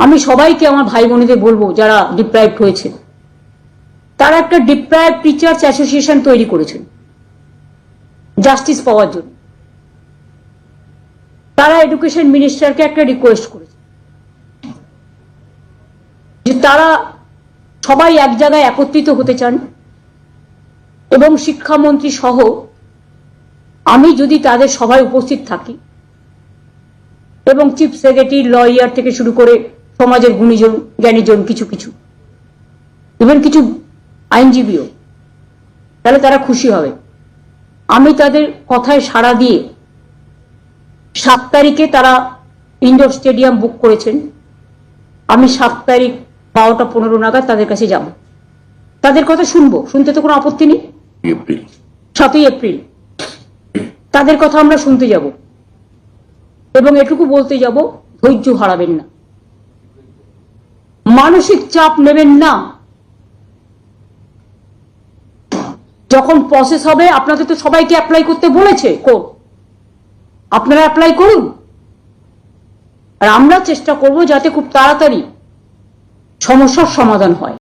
আমি সবাইকে আমার ভাই বোনেদের বলবো যারা ডিপ্রাইভড হয়েছে, তারা একটা ডিপ্রাইভড টিচার্স অ্যাসোসিয়েশন তৈরি করেছেন জাস্টিস পাওয়ার জন্য। তারা এডুকেশন মিনিস্টারকে একটা রিকোয়েস্ট করেছে যে তারা সবাই এক জায়গায় একত্রিত হতে চান এবং শিক্ষামন্ত্রী সহ আমি যদি তাদের সভায় উপস্থিত থাকি এবং চিফ সেক্রেটারি, লয়ার থেকে শুরু করে সমাজের গুণীজন জ্ঞানীজন, কিছু কিছু ইভেন কিছু আইনজীবীও, তাহলে তারা খুশি হবে। আমি তাদের কথায় সাড়া দিয়ে 7 তারিখে তারা ইনডোর স্টেডিয়াম বুক করেছেন। আমি 7 তারিখ 12টা 15 নাগাদ তাদের কাছে যাব, তাদের কথা শুনবো, শুনতে তো কোনো আপত্তি নেই। 7ই এপ্রিল তাদের কথা আমরা শুনতে যাব এবং এটুকু বলতে যাব, ধৈর্য হারাবেন না, মানসিক চাপ নেবেন না। যখন প্রসেস হবে, আপনাদের তো সবাইকে অ্যাপ্লাই করতে বলেছে কোর্ট, আপনারা অ্যাপ্লাই করুন। আর আমরা চেষ্টা করব যাতে খুব তাড়াতাড়ি সমস্যার সমাধান হয়।